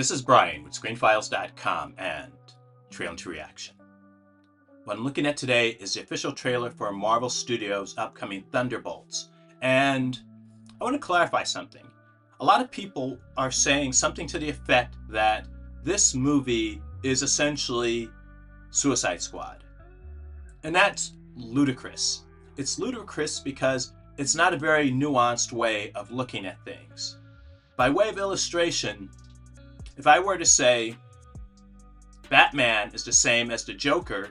This is Brian with ScreenFiles.com and Trailer to Reaction. What I'm looking at today is the official trailer for Marvel Studios' upcoming Thunderbolts. And I want to clarify something. A lot of people are saying something to the effect that this movie is essentially Suicide Squad. And that's ludicrous. It's ludicrous because it's not a very nuanced way of looking at things. By way of illustration, if I were to say Batman is the same as the Joker,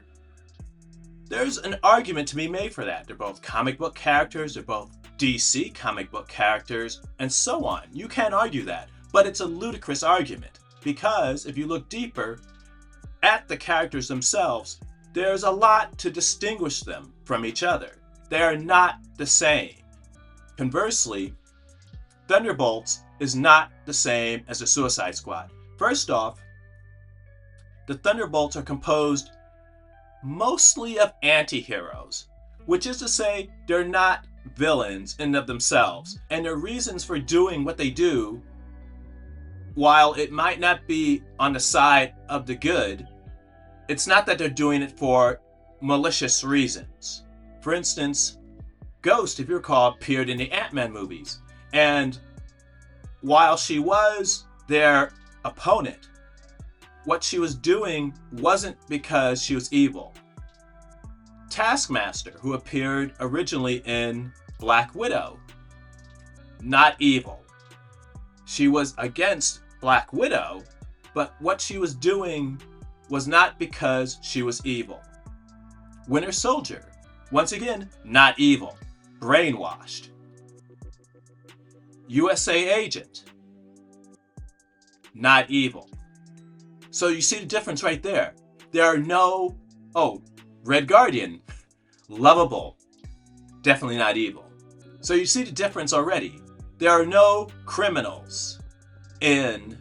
there's an argument to be made for that. They're both comic book characters, they're both DC comic book characters, and so on. You can't argue that, but it's a ludicrous argument because if you look deeper at the characters themselves, there's a lot to distinguish them from each other. They are not the same. Conversely, Thunderbolts is not the same as the Suicide Squad. First off, the Thunderbolts are composed mostly of anti-heroes, which is to say they're not villains in and of themselves, and their reasons for doing what they do, while it might not be on the side of the good, it's not that they're doing it for malicious reasons. For instance, Ghost, if you recall, appeared in the Ant-Man movies, and while she was their opponent, what she was doing wasn't because she was evil. Taskmaster, who appeared originally in Black Widow, not evil. She was against Black Widow, but what she was doing was not because she was evil. Winter Soldier, once again, not evil, brainwashed. USA Agent, not evil. So you see the difference right there. There are no, Red Guardian, lovable, definitely not evil. So you see the difference already. There are no criminals in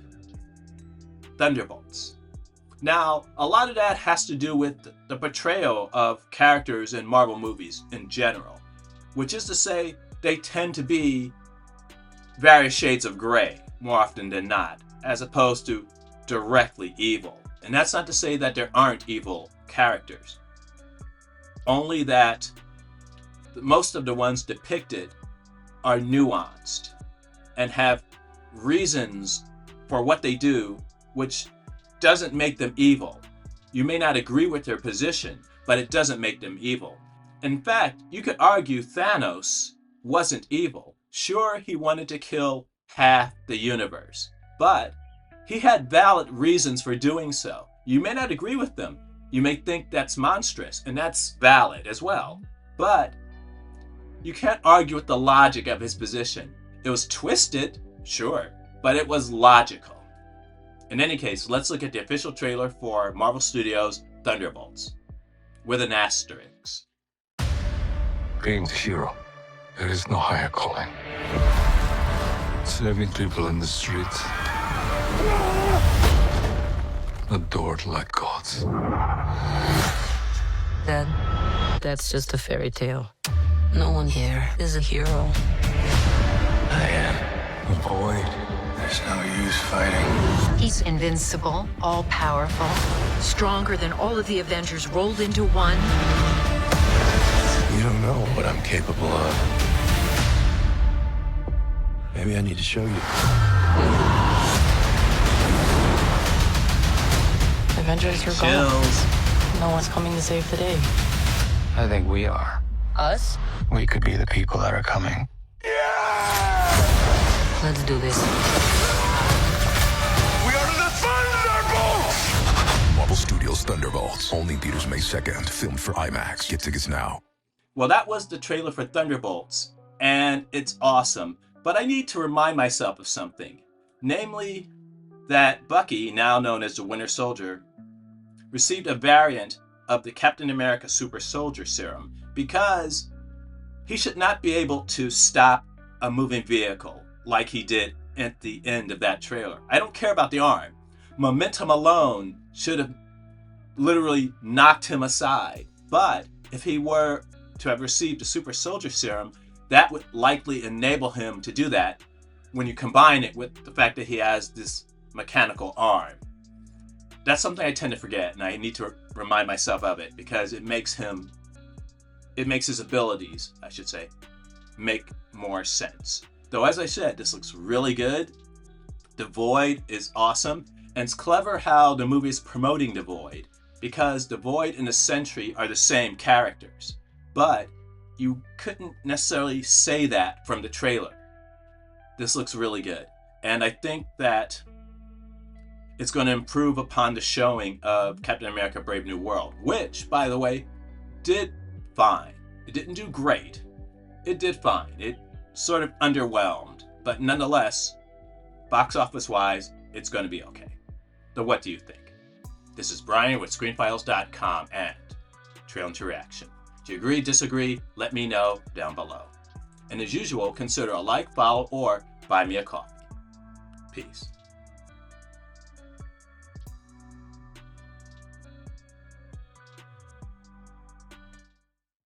Thunderbolts. Now, a lot of that has to do with the portrayal of characters in Marvel movies in general, which is to say they tend to be various shades of gray more often than not, as opposed to directly evil. And that's not to say that there aren't evil characters, only that most of the ones depicted are nuanced and have reasons for what they do, which doesn't make them evil. You may not agree with their position, but it doesn't make them evil. In fact, you could argue Thanos wasn't evil. Sure, he wanted to kill half the universe, but he had valid reasons for doing so. You may not agree with them. You may think that's monstrous, and that's valid as well. But you can't argue with the logic of his position. It was twisted, sure, but it was logical. In any case, let's look at the official trailer for Marvel Studios' Thunderbolts, with an asterisk. Being a hero, there is no higher calling. Serving people in the streets, adored like gods. Dad, that's just a fairy tale. No one here is a hero. I am. Avoid. There's no use fighting. He's invincible, all-powerful, stronger than all of the Avengers rolled into one. You don't know what I'm capable of. Maybe I need to show you. Avengers are gone. Chills. No one's coming to save the day. I think we are. Us? We could be the people that are coming. Let's do this. We are the Thunderbolts! Marvel Studios Thunderbolts. Only theaters May 2nd. Filmed for IMAX. Get tickets now. Well, that was the trailer for Thunderbolts, and it's awesome. But I need to remind myself of something. Namely, that Bucky, now known as the Winter Soldier, received a variant of the Captain America Super Soldier Serum because he should not be able to stop a moving vehicle like he did at the end of that trailer. I don't care about the arm. Momentum alone should have literally knocked him aside. But if he were to have received a Super Soldier Serum, that would likely enable him to do that when you combine it with the fact that he has this mechanical arm. That's something I tend to forget, and I need to remind myself of it because it makes his abilities, I should say, make more sense. Though, as I said, this looks really good. The Void is awesome, and it's clever how the movie is promoting the Void, because the Void and the Sentry are the same characters, but you couldn't necessarily say that from the trailer. This looks really good, and I think that it's going to improve upon the showing of Captain America Brave New World, which, by the way, did fine. It didn't do great. It did fine. It sort of underwhelmed, but nonetheless, box office wise, it's going to be okay. So what do you think? This is Brian with screenfiles.com and Trailer to Reaction. Do you agree, disagree? Let me know down below. And as usual, consider a like, follow, or buy me a coffee. Peace.